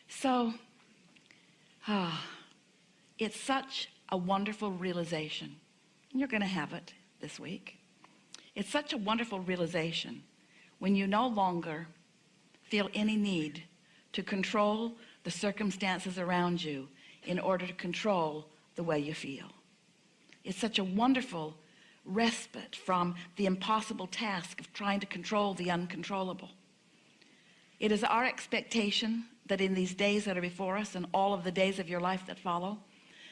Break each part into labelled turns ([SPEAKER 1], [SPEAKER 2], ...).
[SPEAKER 1] So, it's such a wonderful realization. You're going to have it this week. It's such a wonderful realization when you no longer feel any need to control the circumstances around you in order to control the way you feel. It's such a wonderful respite from the impossible task of trying to control the uncontrollable. It is our expectation that in these days that are before us and all of the days of your life that follow,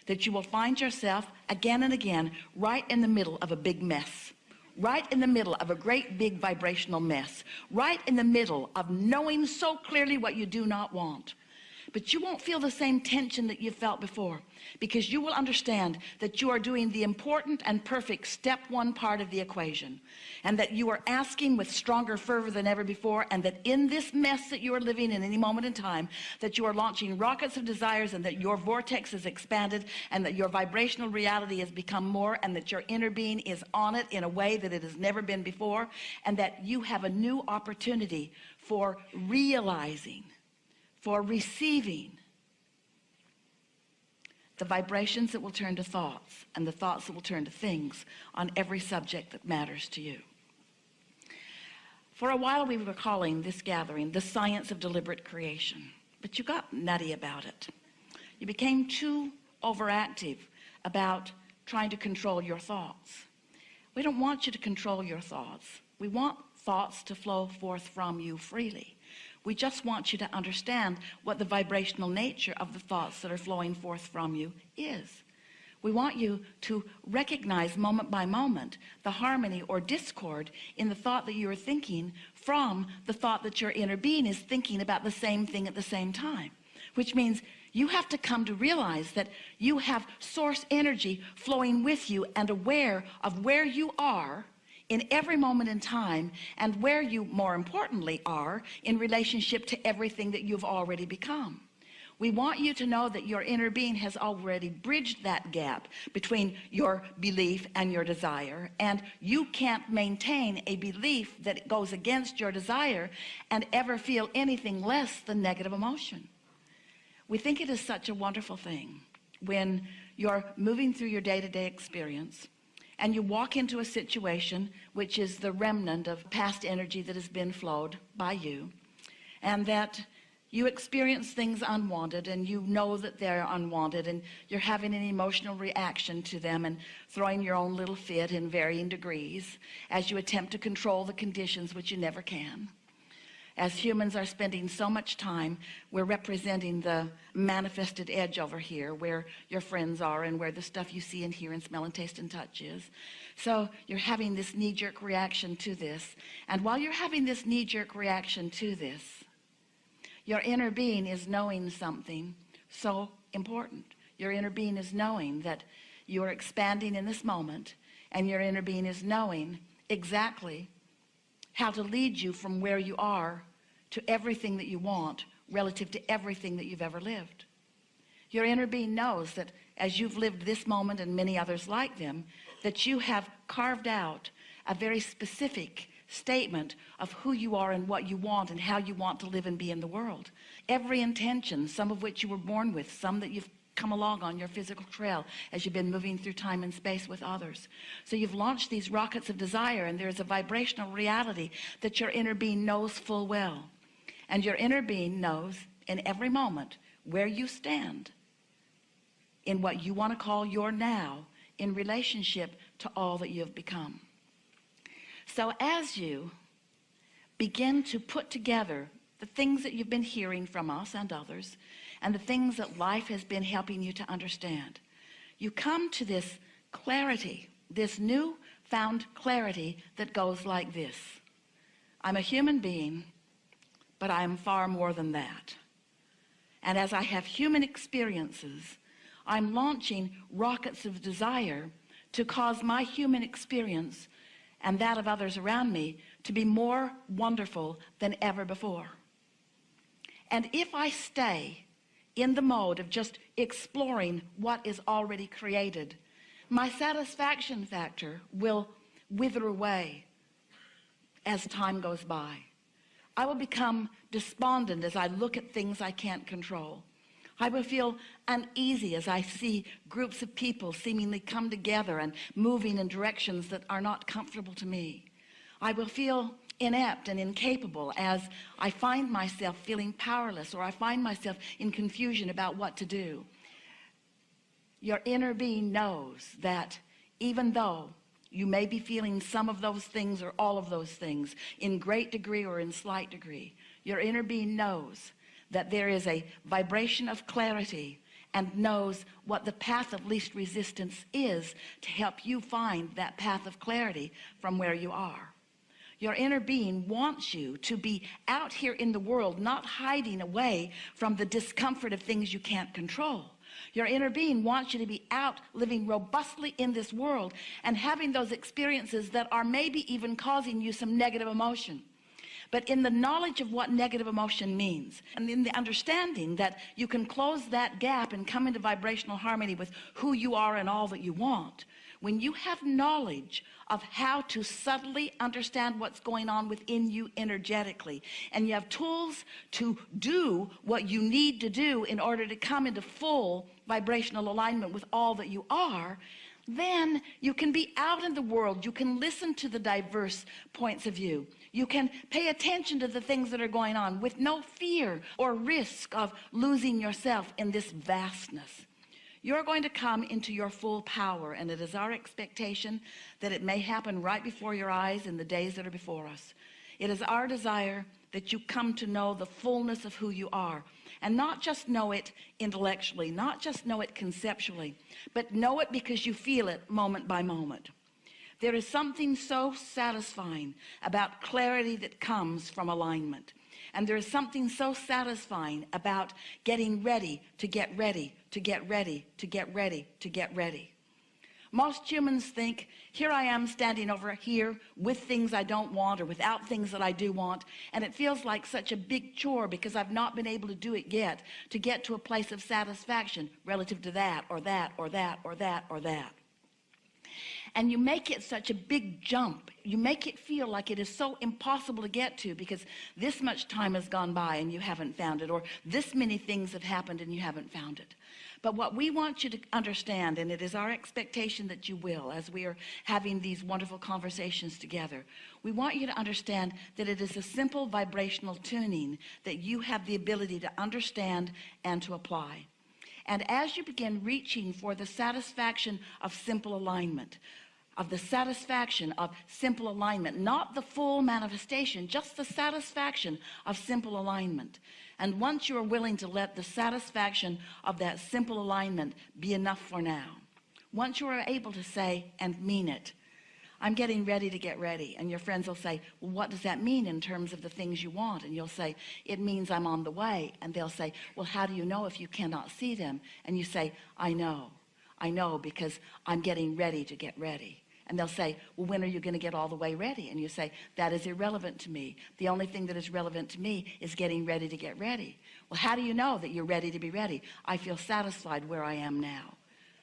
[SPEAKER 1] that you will find yourself again and again right in the middle of a big mess, right in the middle of a great big vibrational mess, right in the middle of knowing so clearly what you do not want. But you won't feel the same tension that you felt before, because you will understand that you are doing the important and perfect step one part of the equation, and that you are asking with stronger fervor than ever before, and that in this mess that you are living in any moment in time, that you are launching rockets of desires, and that your vortex is expanded, and that your vibrational reality has become more, and that your inner being is on it in a way that it has never been before, and that you have a new opportunity for realizing, for receiving the vibrations that will turn to thoughts, and the thoughts that will turn to things on every subject that matters to you. For a while we were calling this gathering the science of deliberate creation, but you got nutty about it. You became too overactive about trying to control your thoughts. We don't want you to control your thoughts. We want thoughts to flow forth from you freely. We just want you to understand what the vibrational nature of the thoughts that are flowing forth from you is. We want you to recognize moment by moment the harmony or discord in the thought that you are thinking from the thought that your inner being is thinking about the same thing at the same time, which means you have to come to realize that you have source energy flowing with you and aware of where you are in every moment in time, and where you, more importantly, are in relationship to everything that you've already become. We want you to know that your inner being has already bridged that gap between your belief and your desire, and you can't maintain a belief that goes against your desire and ever feel anything less than negative emotion. We think it is such a wonderful thing when you're moving through your day-to-day experience and you walk into a situation which is the remnant of past energy that has been flowed by you, and that you experience things unwanted, and you know that they're unwanted, and you're having an emotional reaction to them and throwing your own little fit in varying degrees as you attempt to control the conditions, which you never can. As humans are spending so much time, we're representing the manifested edge over here, where your friends are and where the stuff you see and hear and smell and taste and touch is. So you're having this knee-jerk reaction to this. And while you're having this knee-jerk reaction to this, your inner being is knowing something so important. Your inner being is knowing that you are expanding in this moment, and your inner being is knowing exactly how to lead you from where you are to everything that you want relative to everything that you've ever lived. Your inner being knows that as you've lived this moment and many others like them, that you have carved out a very specific statement of who you are and what you want and how you want to live and be in the world. Every intention, some of which you were born with, some that you've come along on your physical trail as you've been moving through time and space with others. So you've launched these rockets of desire, and there's a vibrational reality that your inner being knows full well. And your inner being knows in every moment where you stand in what you want to call your now in relationship to all that you have become. So as you begin to put together the things that you've been hearing from us and others, and the things that life has been helping you to understand, you come to this clarity, this newfound clarity that goes like this. I'm a human being, but I am far more than that. And as I have human experiences, I'm launching rockets of desire to cause my human experience and that of others around me to be more wonderful than ever before. And if I stay in the mode of just exploring what is already created, my satisfaction factor will wither away as time goes by. I will become despondent as I look at things I can't control. I will feel uneasy as I see groups of people seemingly come together and moving in directions that are not comfortable to me. I will feel inept and incapable as I find myself feeling powerless, or I find myself in confusion about what to do. Your inner being knows that even though you may be feeling some of those things or all of those things in great degree or in slight degree, your inner being knows that there is a vibration of clarity and knows what the path of least resistance is to help you find that path of clarity from where you are. Your inner being wants you to be out here in the world, not hiding away from the discomfort of things you can't control. Your inner being wants you to be out living robustly in this world and having those experiences that are maybe even causing you some negative emotion. But in the knowledge of what negative emotion means, and in the understanding that you can close that gap and come into vibrational harmony with who you are and all that you want, when you have knowledge of how to subtly understand what's going on within you energetically, and you have tools to do what you need to do in order to come into full vibrational alignment with all that you are, then you can be out in the world. You can listen to the diverse points of view. You can pay attention to the things that are going on with no fear or risk of losing yourself in this vastness. You're going to come into your full power, and it is our expectation that it may happen right before your eyes in the days that are before us. It is our desire that you come to know the fullness of who you are, and not just know it intellectually, not just know it conceptually, but know it because you feel it moment by moment. There is something so satisfying about clarity that comes from alignment. And there is something so satisfying about getting ready to get ready, to get ready, to get ready, to get ready. Most humans think, here I am standing over here with things I don't want or without things that I do want, and it feels like such a big chore because I've not been able to do it yet to get to a place of satisfaction relative to that or that or that or that or that. And you make it such a big jump. You make it feel like it is so impossible to get to because this much time has gone by and you haven't found it, or this many things have happened and you haven't found it. But what we want you to understand, and it is our expectation that you will as we are having these wonderful conversations together, we want you to understand that it is a simple vibrational tuning that you have the ability to understand and to apply. And as you begin reaching for the satisfaction of simple alignment, of the satisfaction of simple alignment, not the full manifestation, just the satisfaction of simple alignment. And once you are willing to let the satisfaction of that simple alignment be enough for now, once you are able to say and mean it, I'm getting ready to get ready. And your friends will say, well, what does that mean in terms of the things you want? And you'll say, it means I'm on the way. And they'll say, well, how do you know if you cannot see them? And you say, I know because I'm getting ready to get ready. And they'll say, well, when are you going to get all the way ready? And you say, that is irrelevant to me. The only thing that is relevant to me is getting ready to get ready. Well, how do you know that you're ready to be ready? I feel satisfied where I am now.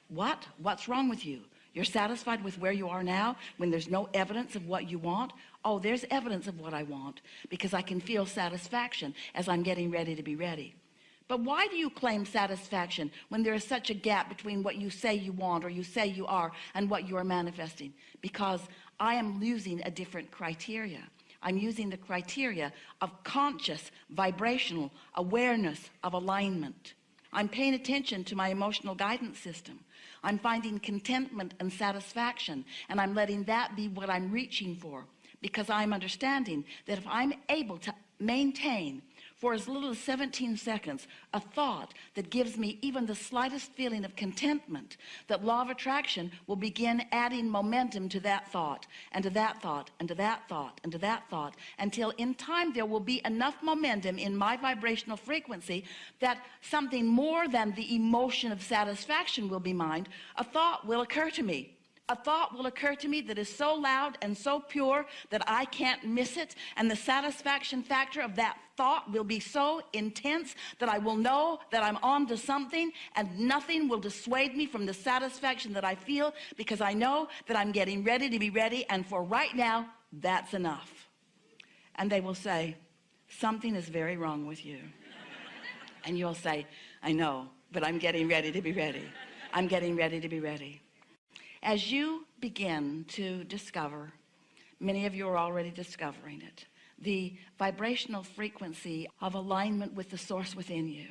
[SPEAKER 1] What? What's wrong with you? You're satisfied with where you are now when there's no evidence of what you want? Oh, there's evidence of what I want because I can feel satisfaction as I'm getting ready to be ready. But why do you claim satisfaction when there is such a gap between what you say you want or you say you are and what you are manifesting? Because I am using a different criteria. I'm using the criteria of conscious, vibrational awareness of alignment. I'm paying attention to my emotional guidance system. I'm finding contentment and satisfaction, and I'm letting that be what I'm reaching for, because I'm understanding that if I'm able to maintain for as little as 17 seconds a thought that gives me even the slightest feeling of contentment, that law of attraction will begin adding momentum to that thought and to that thought and to that thought and to that thought, until in time there will be enough momentum in my vibrational frequency that something more than the emotion of satisfaction will be mine. A thought will occur to me. A thought will occur to me that is so loud and so pure that I can't miss it, and the satisfaction factor of that thought will be so intense that I will know that I'm on to something, and nothing will dissuade me from the satisfaction that I feel, because I know that I'm getting ready to be ready, and for right now, that's enough. And they will say, something is very wrong with you. And you'll say, I know, but I'm getting ready to be ready. I'm getting ready to be ready. As you begin to discover, many of you are already discovering it, the vibrational frequency of alignment with the source within you,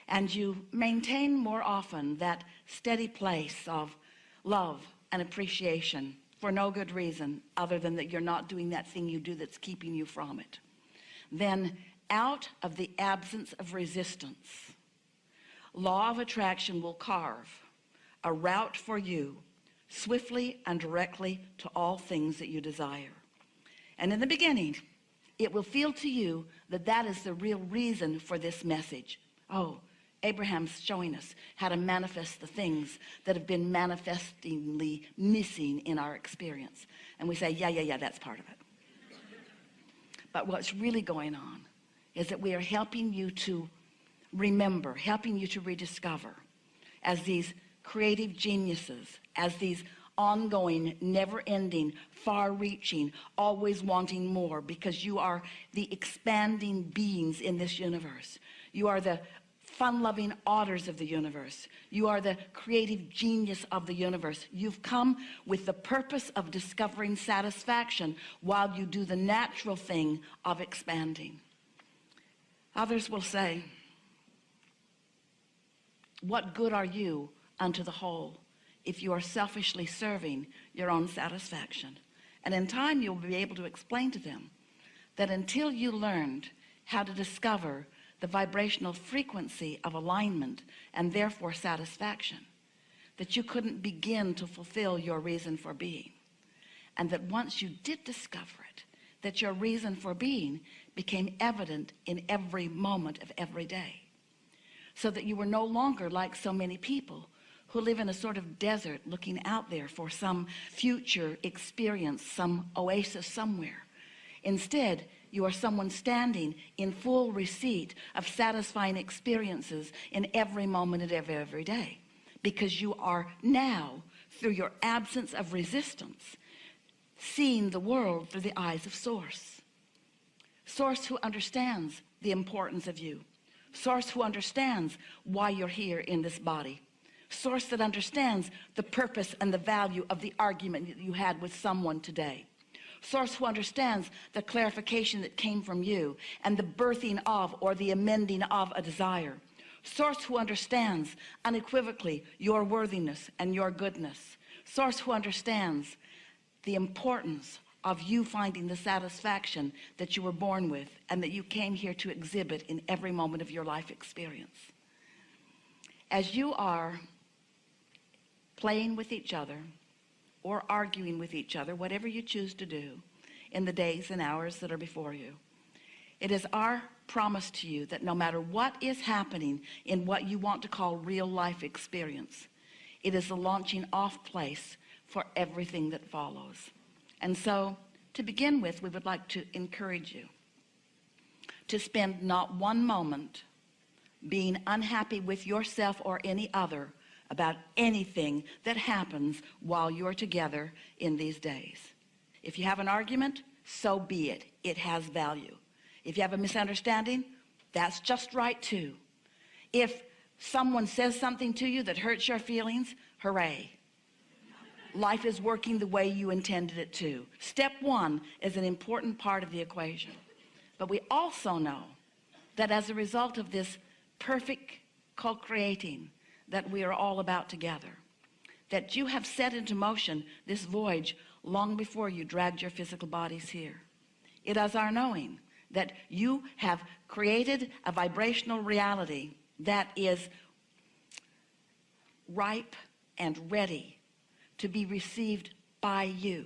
[SPEAKER 1] and you maintain more often that steady place of love and appreciation for no good reason other than that you're not doing that thing you do that's keeping you from it, then out of the absence of resistance, law of attraction will carve a route for you swiftly and directly to all things that you desire. And in the beginning, it will feel to you that that is the real reason for this message. Oh, Abraham's showing us how to manifest the things that have been manifestingly missing in our experience. And we say, yeah, that's part of it. But what's really going on is that we are helping you to remember, helping you to rediscover as these creative geniuses, as these ongoing, never-ending, far-reaching, always wanting more, because you are the expanding beings in this universe. You are the fun-loving otters of the universe. You are the creative genius of the universe. You've come with the purpose of discovering satisfaction while you do the natural thing of expanding. Others will say, what good are you unto the whole if you are selfishly serving your own satisfaction? And in time you'll be able to explain to them that until you learned how to discover the vibrational frequency of alignment and therefore satisfaction, that you couldn't begin to fulfill your reason for being. And that once you did discover it, that your reason for being became evident in every moment of every day. So that you were no longer like so many people who live in a sort of desert looking out there for some future experience, some oasis somewhere. Instead, you are someone standing in full receipt of satisfying experiences in every moment of every day, because you are now, through your absence of resistance, seeing the world through the eyes of Source. Source who understands the importance of you. Source who understands why you're here in this body. Source that understands the purpose and the value of the argument that you had with someone today. Source who understands the clarification that came from you and the birthing of or the amending of a desire. Source who understands unequivocally your worthiness and your goodness. Source who understands the importance of you finding the satisfaction that you were born with and that you came here to exhibit in every moment of your life experience. As you are playing with each other or arguing with each other, whatever you choose to do in the days and hours that are before you, it is our promise to you that no matter what is happening in what you want to call real life experience, it is the launching off place for everything that follows. And so, to begin with, we would like to encourage you to spend not one moment being unhappy with yourself or any other about anything that happens while you're together in these days. If you have an argument, so be it. It has value. If you have a misunderstanding, that's just right too. If someone says something to you that hurts your feelings, hooray. Life is working the way you intended it to. Step one is an important part of the equation. But we also know that as a result of this perfect co-creating that we are all about together, that you have set into motion this voyage long before you dragged your physical bodies here. It is our knowing that you have created a vibrational reality that is ripe and ready to be received by you.